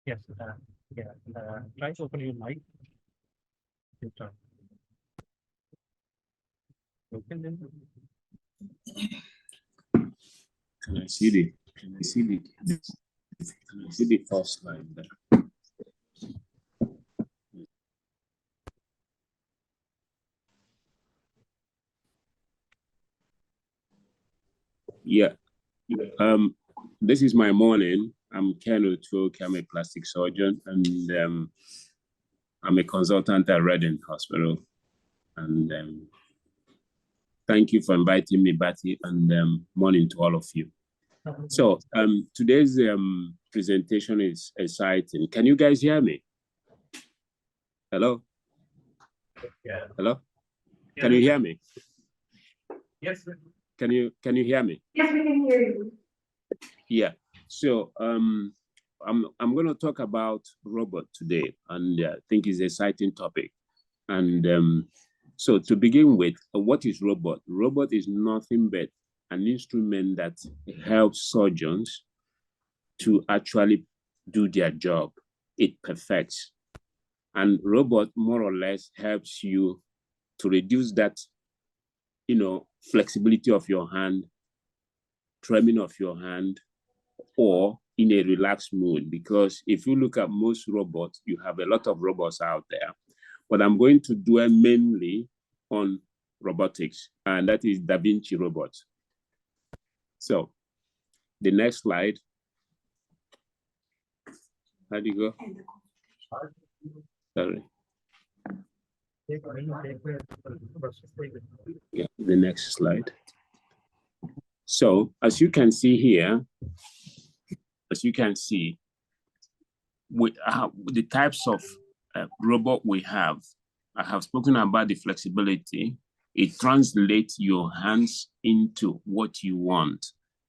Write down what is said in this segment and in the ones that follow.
Yes. Yeah. Try to open your mic. Open them. Can I see the first slide there? Yeah. This is my morning. I'm Kenneth Otouke. I'm a plastic surgeon, and I'm a consultant at Reading Hospital. And thank you for inviting me, Batty, and morning to all of you. So today's presentation is exciting. Can you guys hear me? Hello? Yeah. Hello? Can you hear me? Yes. Can you hear me? Yes, we can hear you. Yeah. So I'm going to talk about robot today, and I think it's an exciting topic. And so to begin with, what is robot? Robot is nothing but an instrument that helps surgeons to actually do their job. It perfects. And robot more or less helps you to reduce that, flexibility of your hand, trembling of your hand, or in a relaxed mood. Because if you look at most robots, you have a lot of robots out there. But I'm going to dwell mainly on robotics, and that is Da Vinci robots. So the next slide. How do you go? Sorry. Yeah, the next slide. So as you can see here, we have the types of robot we have. I have spoken about the flexibility. It translates your hands into what you want,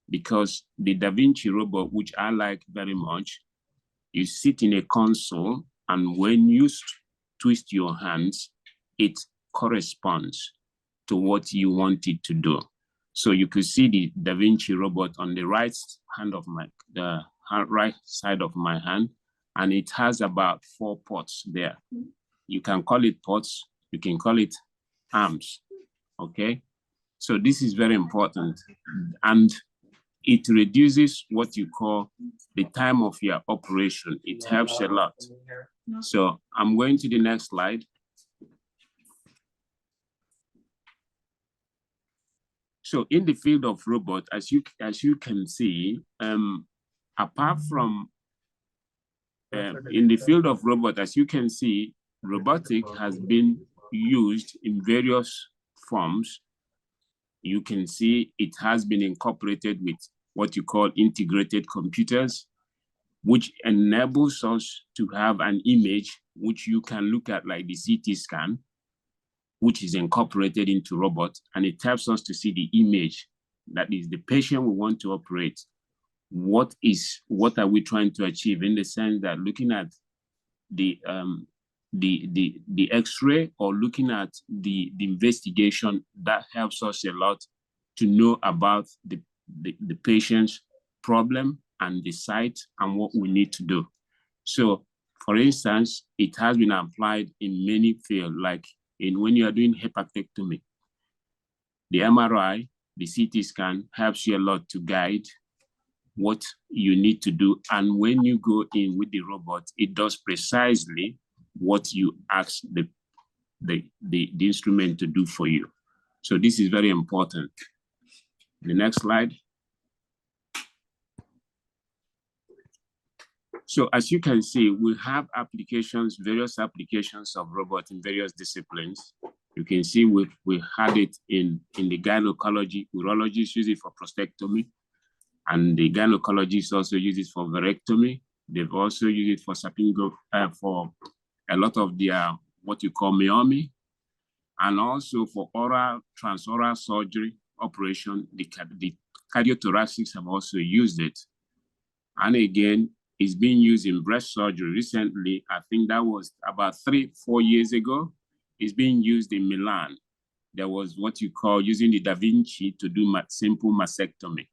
because the Da Vinci robot, which I like very much, you sit in a console, and when you twist your hands, it corresponds to what you want it to do. So you could see the Da Vinci robot on the right side of my hand, and it has about 4 ports there. You can call it ports, you can call it arms, okay? So this is very important, and it reduces what you call the time of your operation. It helps a lot. So I'm going to the next slide. So in the field of robot, as you can see, apart from in the field of robot, as you can see, robotic has been used in various forms. You can see it has been incorporated with what you call integrated computers, which enables us to have an image which you can look at, like the CT scan, which is incorporated into robot, and it helps us to see the image that is the patient we want to operate. What are we trying to achieve, in the sense that looking at the X-ray or looking at the investigation, that helps us a lot to know about the patient's problem and the site and what we need to do. So, for instance, it has been applied in many fields, like when you are doing hepatectomy. The MRI, the CT scan helps you a lot to guide what you need to do. And when you go in with the robot, it does precisely what you ask the instrument to do for you. So this is very important. The next slide. So as you can see, we have applications, various applications of robots in various disciplines. You can see we had it in the gynecology. Urologists use it for prostatectomy, and the gynecologists also use it for virectomy. They've also used it for sapingo, for a lot of their what you call myomy, and also for oral, transoral surgery operation. The cardiothoracics have also used it. And again, it's being used in breast surgery recently. I think that was about 3-4 years ago. It's being used in Milan. There was what you call using the Da Vinci to do simple mastectomy.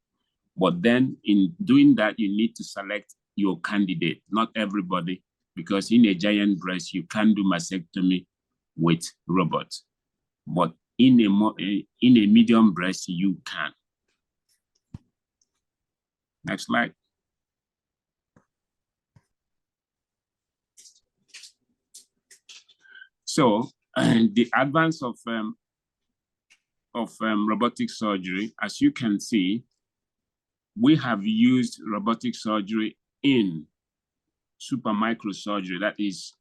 But then in doing that, you need to select your candidate, not everybody, because in a giant breast, you can do mastectomy with robots, but in a medium breast, you can. Next slide. So the advance of robotic surgery, as you can see, we have used robotic surgery in super microsurgery, that is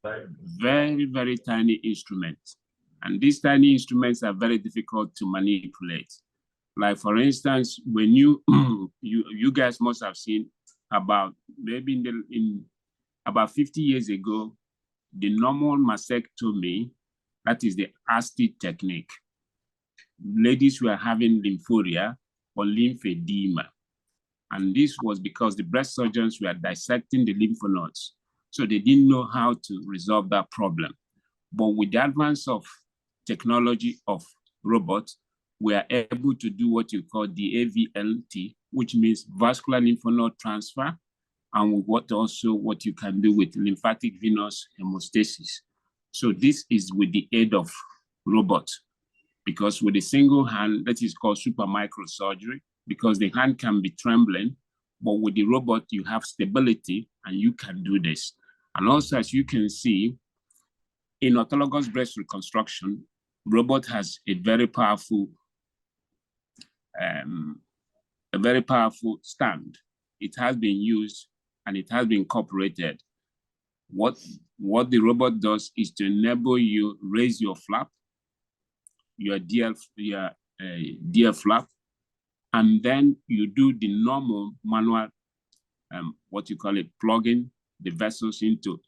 very, very tiny instruments. And these tiny instruments are very difficult to manipulate. Like for instance, when you you guys must have seen about maybe in about 50 years ago, the normal mastectomy, that is the ASTI technique. Ladies were having lymphoria or lymphedema. And this was because the breast surgeons were dissecting the lymph nodes. So they didn't know how to resolve that problem. But with the advance of technology of robots, we are able to do what you call the AVLT, which means vascular lymph node transfer, and what you can do with lymphatic venous hemostasis. So this is with the aid of robots, because with a single hand, that is called super microsurgery, because the hand can be trembling, but with the robot, you have stability and you can do this. And also, as you can see, in autologous breast reconstruction, robot has a very powerful stand. It has been used and it has been incorporated. What the robot does is to enable you raise your flap, your DIEP Flap, and then you do the normal manual, what you call it, plugging the vessels into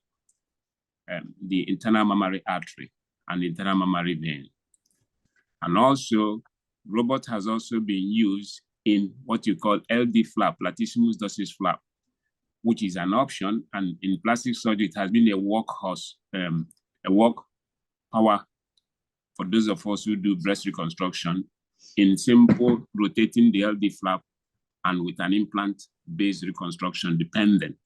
the internal mammary artery and the internal mammary vein. And also, robot has also been used in what you call LD flap, latissimus dorsis flap, which is an option. And in plastic surgery, it has been a workhorse, a work power for those of us who do breast reconstruction in simple rotating the LD flap and with an implant-based reconstruction dependent.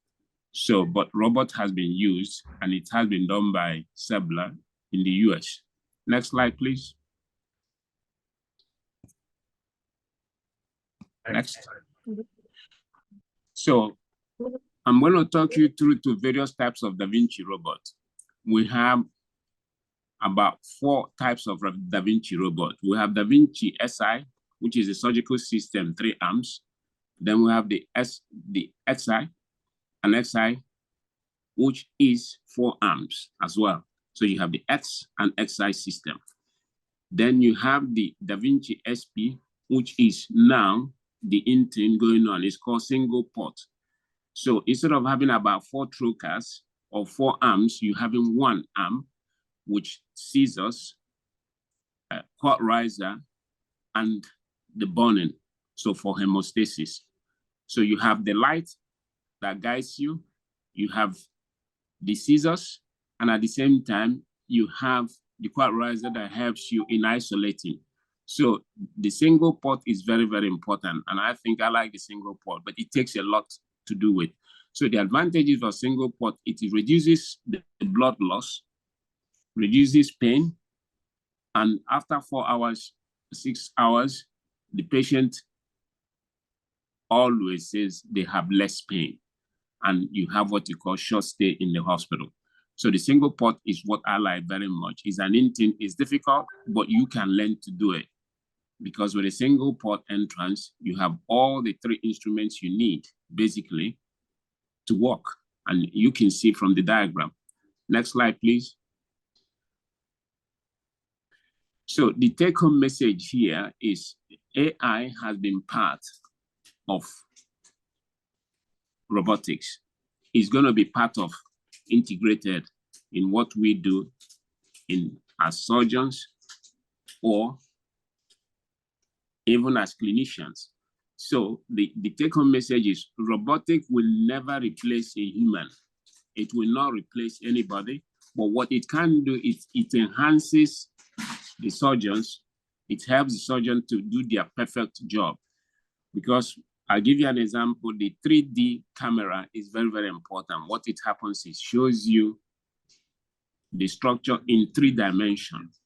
So, but robot has been used and it has been done by Sebla in the US. Next slide, please. Next. So I'm going to talk you through to various types of Da Vinci robot. We have about 4 types of Da Vinci robot. We have Da Vinci SI, which is a surgical system, 3 arms. Then we have the XI, and XI, which is 4 arms as well. So you have the X and XI system. Then you have the Da Vinci SP, which is now the in-thing going on. It's called single port. So instead of having about 4 trocars or 4 arms, you're having 1 arm, which scissors, cord riser, and the burning, so for hemostasis. So you have the light that guides you, you have the scissors, and at the same time, you have the cord riser that helps you in isolating. So the single port is very, very important. And I think I like the single port, but it takes a lot to do it. So the advantages of single port, it reduces the blood loss, reduces pain, and after 4 hours, 6 hours, the patient always says they have less pain, and you have what you call short stay in the hospital. So the single port is what I like very much. It's an in-thing, it's difficult, but you can learn to do it, because with a single port entrance, you have all the 3 instruments you need, basically, to work. And you can see from the diagram. Next slide, please. So the take-home message here is AI has been part of robotics. It's going to be part of integrated in what we do as surgeons or even as clinicians. So the take-home message is robotic will never replace a human. It will not replace anybody, but what it can do is it enhances the surgeons. It helps the surgeon to do their perfect job. Because I'll give you an example. The 3D camera is very, very important. What it happens is shows you the structure in 3 dimensions.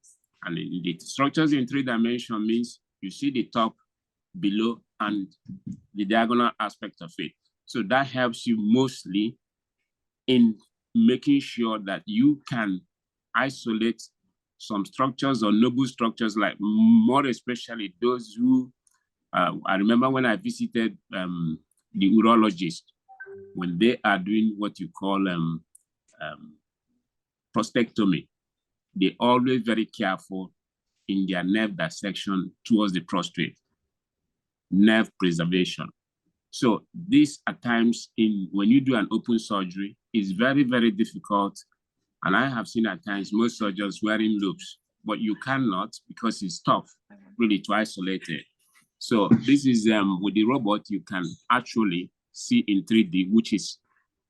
And the structures in 3 dimensions means you see the top, below, and the diagonal aspect of it. So that helps you mostly in making sure that you can isolate some structures or noble structures, like more especially those who, I remember when I visited the urologist, when they are doing what you call prostatectomy, they're always very careful in their nerve dissection towards the prostate, nerve preservation. So this at times when you do an open surgery is very, very difficult. And I have seen at times most surgeons wearing loops, but you cannot because it's tough really to isolate it. So this is with the robot, you can actually see in 3D, which is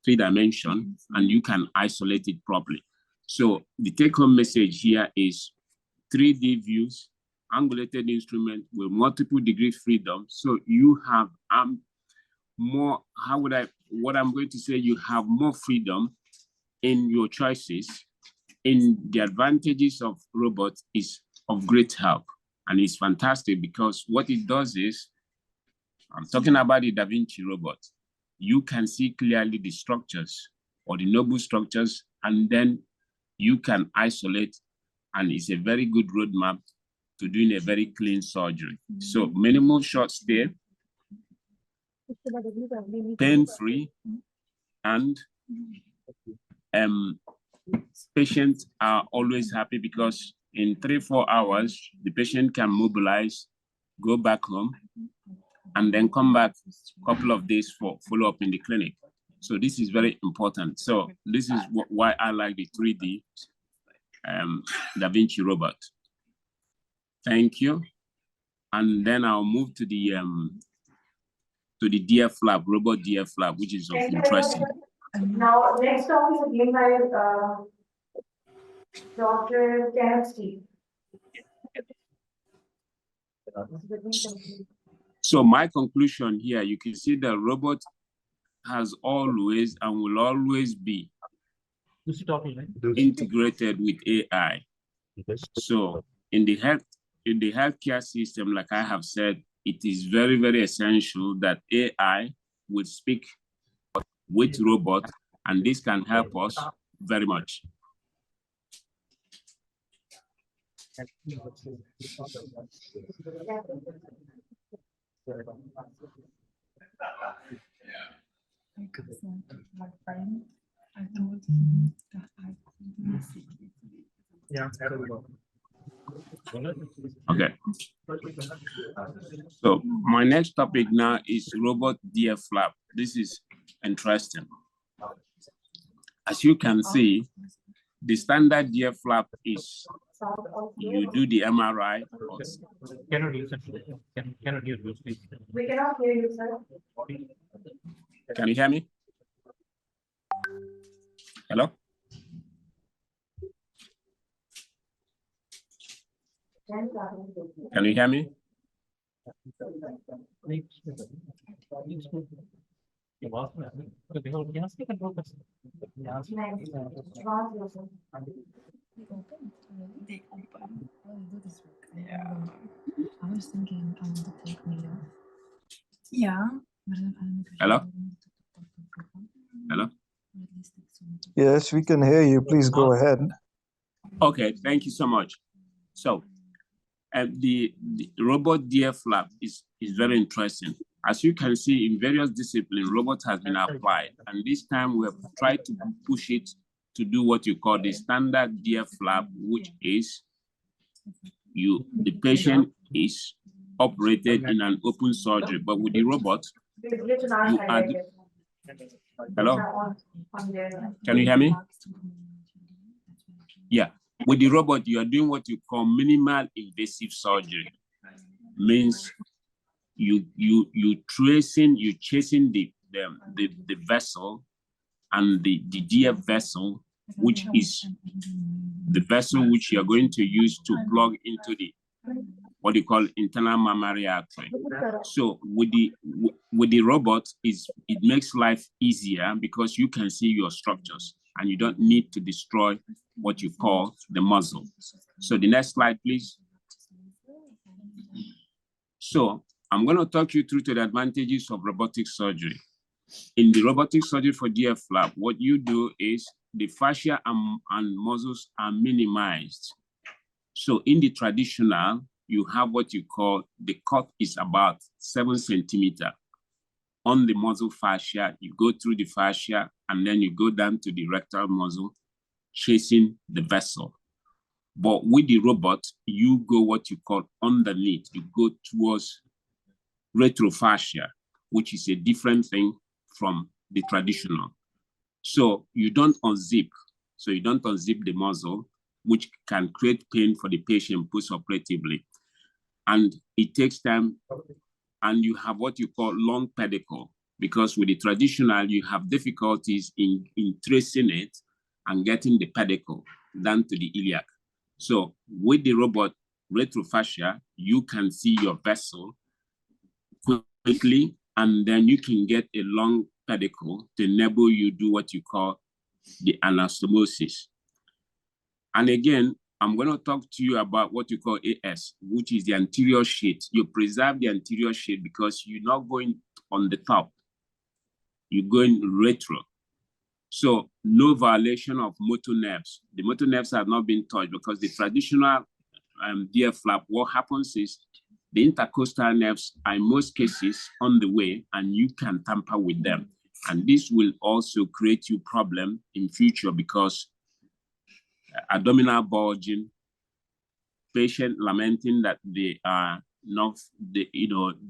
3 dimensions, and you can isolate it properly. So the take-home message here is 3D views, angulated instrument with multiple degree freedom. So you have more, what I'm going to say, you have more freedom in your choices. In the advantages of robots is of great help. And it's fantastic because what it does is, I'm talking about the Da Vinci robot. You can see clearly the structures or the noble structures, and then you can isolate, and it's a very good roadmap to doing a very clean surgery. So minimal short stay, pain-free, and patients are always happy because in 3-4 hours, the patient can mobilize, go back home, and then come back a couple of days for follow-up in the clinic. So this is very important. So this is why I like the 3D Da Vinci robot. Thank you. And then I'll move to the DIEP Flap, robot DIEP Flap, which is of interest. Now, next talk is again by Dr. Kenneth. So my conclusion here, you can see the robot has always and will always be integrated with AI. So in the healthcare system, like I have said, it is very, very essential that AI will speak with robot, and this can help us very much. My friend, I told him that I couldn't see it. Yeah, okay. So my next topic now is robot DIEP Flap. This is interesting. As you can see, the standard DIEP Flap is you do the MRI. Cannot use it. Cannot use it, please. We cannot hear you, sir. Can you hear me? Hello? Can you hear me? They open. Yeah. I was thinking I want to take me off. Yeah. Hello? Hello? Yes, we can hear you. Please go ahead. Okay, thank you so much. So, the robot DIEP Flap is very interesting. As you can see, in various disciplines, robot has been applied, and this time we have tried to push it to do what you call the standard DIEP Flap, which is the patient is operated in an open surgery, but with the robot, you add. Hello? Can you hear me? Yeah. With the robot, you are doing what you call minimal invasive surgery. Means you're chasing the vessel and the DIEP vessel, which is the vessel which you are going to use to plug into what you call internal mammary artery. So with the robot, it makes life easier because you can see your structures and you don't need to destroy what you call the muscle. So the next slide, please. So I'm going to talk you through to the advantages of robotic surgery. In the robotic surgery for DIEP Flap, what you do is the fascia and muscles are minimized. So in the traditional, you have what you call, the cut is about 7 centimeters. On the muscle fascia, you go through the fascia and then you go down to the rectal muscle, chasing the vessel. But with the robot, you go what you call underneath. You go towards retrofascia, which is a different thing from the traditional. So you don't unzip. So you don't unzip the muscle, which can create pain for the patient post-operatively. And it takes time, and you have what you call long pedicle, because with the traditional, you have difficulties in tracing it and getting the pedicle down to the iliac. So with the robot retrofascia, you can see your vessel quickly, and then you can get a long pedicle to enable you do what you call the anastomosis. And again, I'm going to talk to you about what you call AS, which is the anterior sheath. You preserve the anterior sheath because you're not going on the top. You're going retro. So no violation of motor nerves. The motor nerves have not been touched because the traditional DIEP Flap, what happens is the intercostal nerves are in most cases on the way and you can tamper with them. And this will also create you problem in future because abdominal bulging, patient lamenting that they are not, they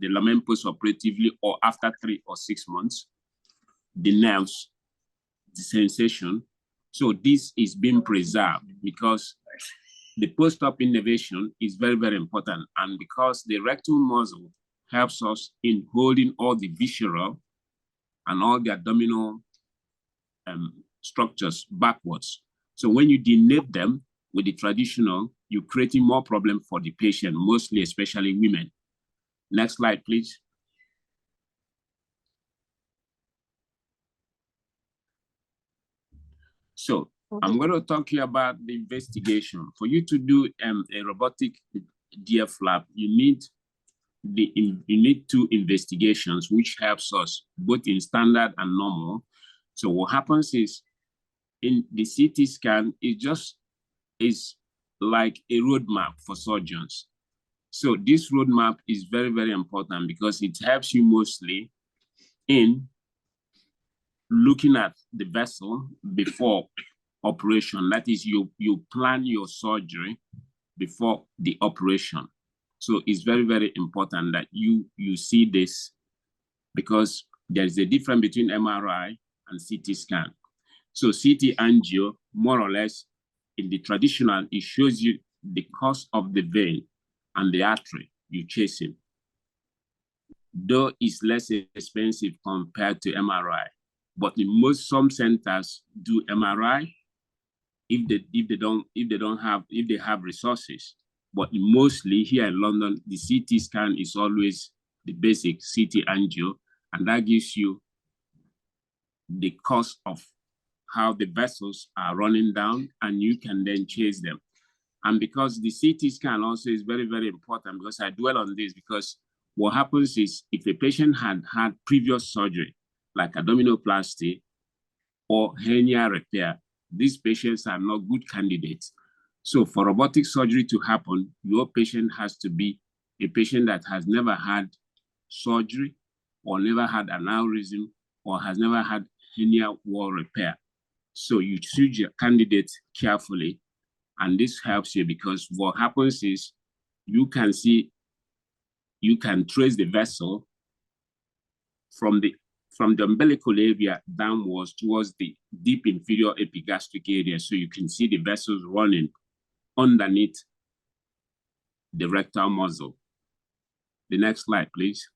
lament post-operatively or after 3 or 6 months, the nerves, the sensation. So this is being preserved because the post-op innervation is very, very important. And because the rectal muscle helps us in holding all the visceral and all the abdominal structures backwards. So when you denate them with the traditional, you're creating more problem for the patient, mostly, especially women. Next slide, please. So I'm going to talk to you about the investigation. For you to do a robotic DIEP Flap, you need 2 investigations, which helps us both in standard and normal. So what happens is in the CT scan, it just is like a roadmap for surgeons. So this roadmap is very, very important because it helps you mostly in looking at the vessel before operation. That is, you plan your surgery before the operation. So it's very, very important that you see this because there's a difference between MRI and CT scan. So CT angio, more or less, in the traditional, it shows you the course of the vein and the artery you're chasing. Though it's less expensive compared to MRI, but in some centers do MRI if they have resources. But mostly here in London, the CT scan is always the basic CT angio, and that gives you the cost of how the vessels are running down, and you can then chase them. And because the CT scan also is very, very important, because I dwell on this, because what happens is if a patient had had previous surgery, like abdominoplasty or hernia repair, these patients are not good candidates. So for robotic surgery to happen, your patient has to be a patient that has never had surgery or never had an aneurysm or has never had hernia wall repair. So you choose your candidate carefully, and this helps you because what happens is you can trace the vessel from the umbilical area downwards towards the deep inferior epigastric area. So you can see the vessels running underneath the rectal muscle. The next slide, please.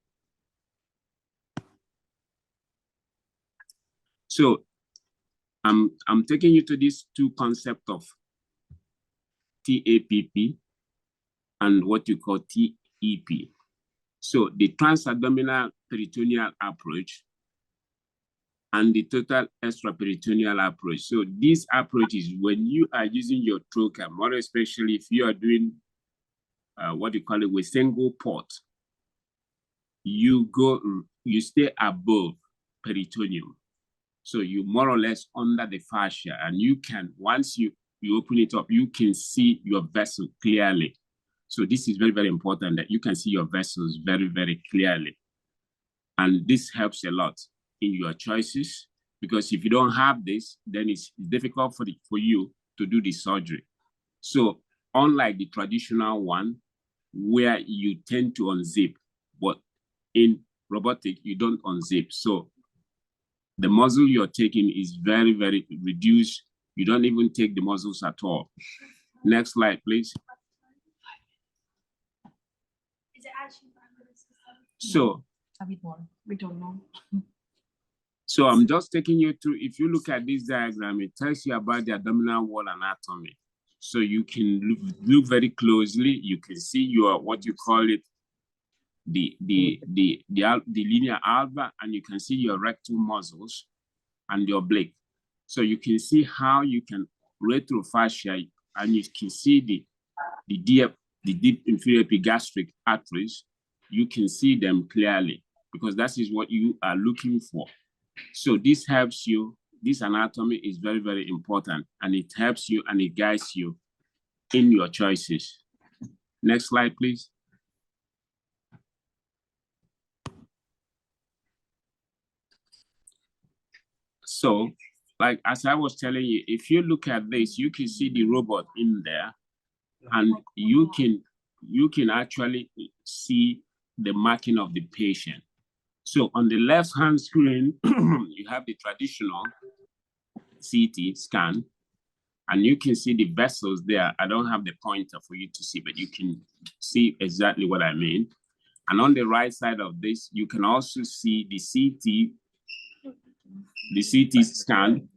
So I'm taking you to these 2 concepts of TAPP and what you call TEP. So the transabdominal peritoneal approach and the total extraperitoneal approach. So this approach is when you are using your trocar, more especially if you are doing what you call it with single port, you stay above peritoneum. So you more or less under the fascia, and you can, once you open it up, you can see your vessel clearly. So this is very, very important that you can see your vessels very, very clearly. And this helps a lot in your choices, because if you don't have this, then it's difficult for you to do the surgery. So unlike the traditional one, where you tend to unzip, but in robotic, you don't unzip. So the muzzle you're taking is very, very reduced. You don't even take the muzzles at all. Next slide, please. Is it actually so a bit more? We don't know. So I'm just taking you through. If you look at this diagram, it tells you about the abdominal wall anatomy. So you can look very closely. You can see your, what you call it, the linear alba, and you can see your rectal muscles and your oblique. So you can see how you can retrofascia, and you can see the deep inferior epigastric arteries. You can see them clearly, because that is what you are looking for. So this helps you. This anatomy is very, very important, and it helps you and it guides you in your choices. Next slide, please. So, like, as I was telling you, if you look at this, you can see the robot in there, and you can actually see the marking of the patient. So on the left-hand screen, you have the traditional CT scan, and you can see the vessels there. I don't have the pointer for you to see, but you can see exactly what I mean. And on the right side of this, you can also see the CT scan,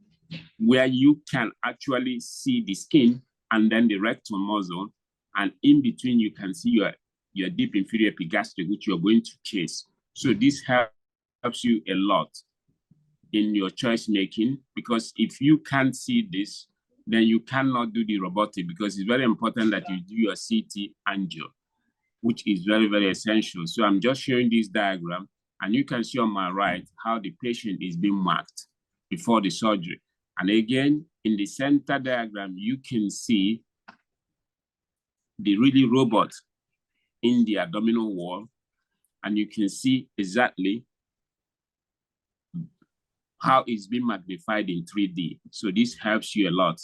where you can actually see the skin and then the rectal muscle, and in between you can see your deep inferior epigastric, which you're going to chase. So this helps you a lot in your choice making, because if you can't see this, then you cannot do the robotic, because it's very important that you do your CT angio, which is very, very essential. So I'm just showing this diagram, and you can see on my right how the patient is being marked before the surgery. And again, in the center diagram, you can see the really robot in the abdominal wall, and you can see exactly how it's been magnified in 3D. So this helps you a lot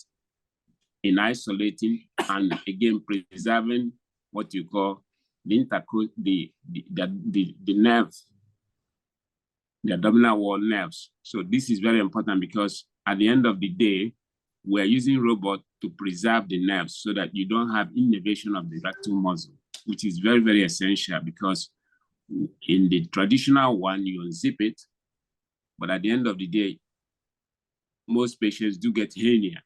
in isolating and again preserving what you call the nerves, the abdominal wall nerves. So this is very important, because at the end of the day, we're using robot to preserve the nerves so that you don't have innervation of the rectal muscle, which is very, very essential, because in the traditional one, you unzip it, but at the end of the day, most patients do get hernia,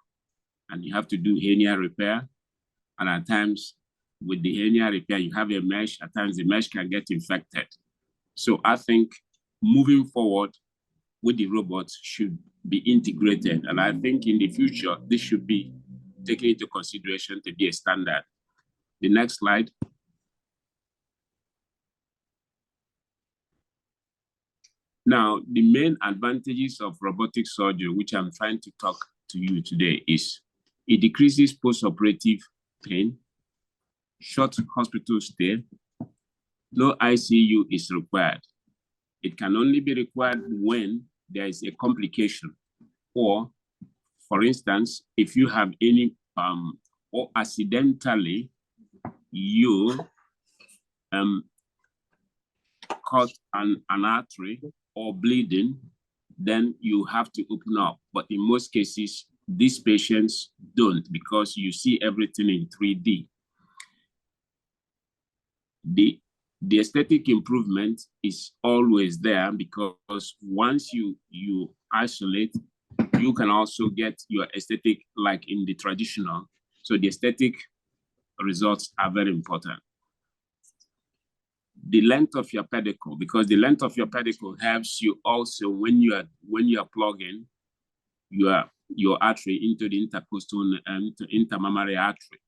and you have to do hernia repair. And at times, with the hernia repair, you have a mesh. At times, the mesh can get infected. So I think moving forward with the robots should be integrated. And I think in the future, this should be taken into consideration to be a standard. The next slide. Now, the main advantages of robotic surgery, which I'm trying to talk to you today, is it decreases post-operative pain, short hospital stay, no ICU is required. It can only be required when there is a complication, or, for instance, if you have any, or accidentally you cut an artery or bleeding, then you have to open up. But in most cases, these patients don't, because you see everything in 3D. The aesthetic improvement is always there, because once you isolate, you can also get your aesthetic like in the traditional. So the aesthetic results are very important. The length of your pedicle, because the length of your pedicle helps you also when you are plugging your artery into the intercostal and intermammary artery.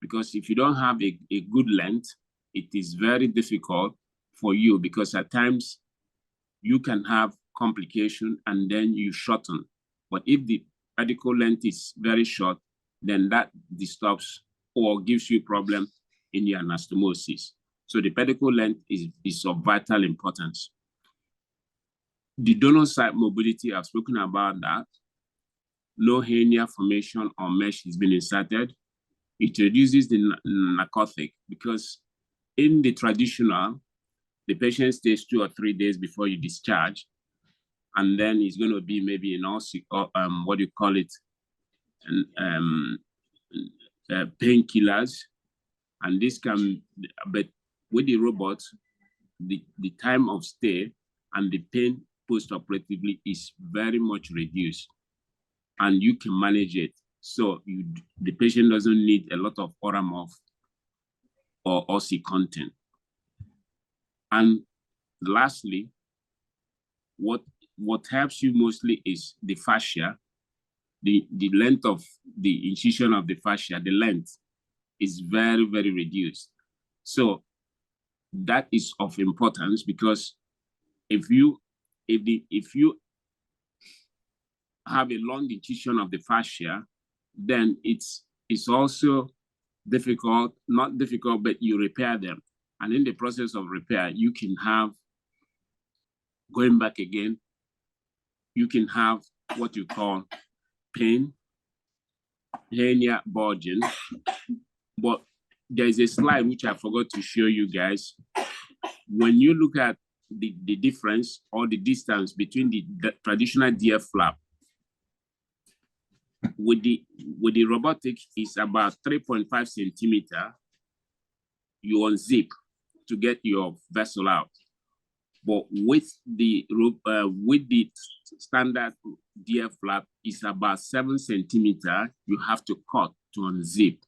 Because if you don't have a good length, it is very difficult for you, because at times you can have complication and then you shorten. But if the pedicle length is very short, then that disturbs or gives you problem in your anastomosis. So the pedicle length is of vital importance. The donor site mobility, I've spoken about that. No hernia formation or mesh has been inserted. It reduces the narcotic, because in the traditional, the patient stays 2 or 3 days before you discharge, and then it's going to be maybe an what do you call it, painkillers, and this can, but with the robot, the time of stay and the pain post-operatively is very much reduced, and you can manage it. So the patient doesn't need a lot of Oramorph or OxyContin. And lastly, what helps you mostly is the fascia. The length of the incision of the fascia, the length is very, very reduced. So that is of importance, because if you have a long incision of the fascia, then it's also difficult, not difficult, but you repair them. And in the process of repair, you can have, going back again, you can have what you call pain, hernia bulging. But there's a slide which I forgot to show you guys. When you look at the difference or the distance between the traditional DIEP flap with the robotic is about 3.5 centimeter. You unzip to get your vessel out. But with the standard DIEP flap is about 7 centimeter. You have to cut to unzip.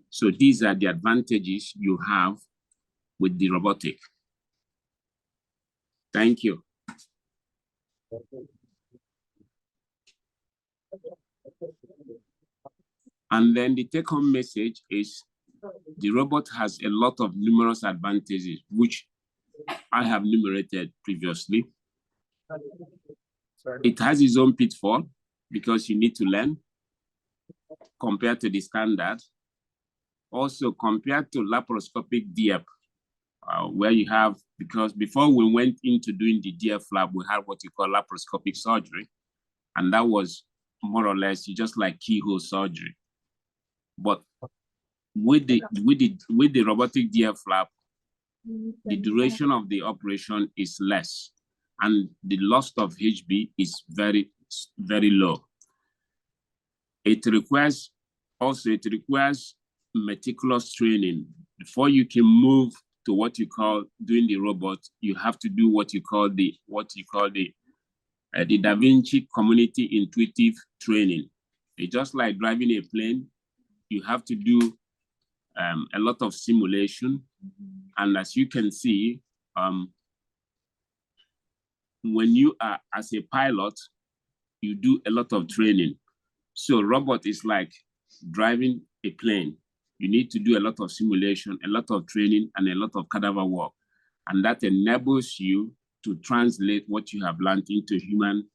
So these are the advantages you have with the robotic. Thank you. And then the take-home message is the robot has a lot of numerous advantages, which I have enumerated previously. It has its own pitfall, because you need to learn compared to the standard. Also, compared to laparoscopic DIEP, where you have, because before we went into doing the DIEP flap, we had what you call laparoscopic surgery. And that was more or less just like keyhole surgery. But with the robotic DIEP flap, the duration of the operation is less, and the loss of HB is very, very low. It requires meticulous training. Before you can move to what you call doing the robot, you have to do what you call the Da Vinci community intuitive training. It's just like driving a plane. You have to do a lot of simulation. And as you can see, when you are as a pilot, you do a lot of training. So robot is like driving a plane. You need to do a lot of simulation, a lot of training, and a lot of cadaver work. And that enables you to translate what you have learned into human,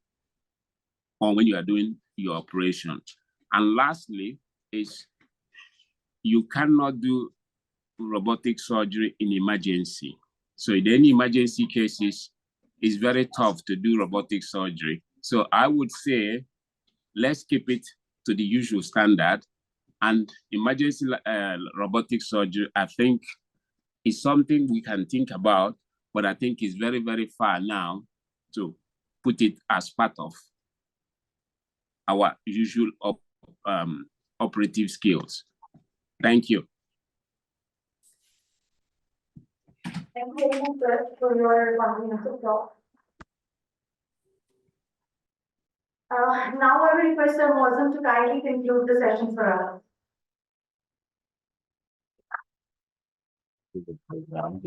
or when you are doing your operation. And lastly is you cannot do robotic surgery in emergency. So in any emergency cases, it's very tough to do robotic surgery. So I would say, let's keep it to the usual standard. And emergency robotic surgery, I think, is something we can think about, but I think it's very, very far now to put it as part of our usual operative skills. Thank you. Thank you very much, sir, for your comprehensive talk. Now I will request Sir Mozum to kindly conclude the session for us. to the program.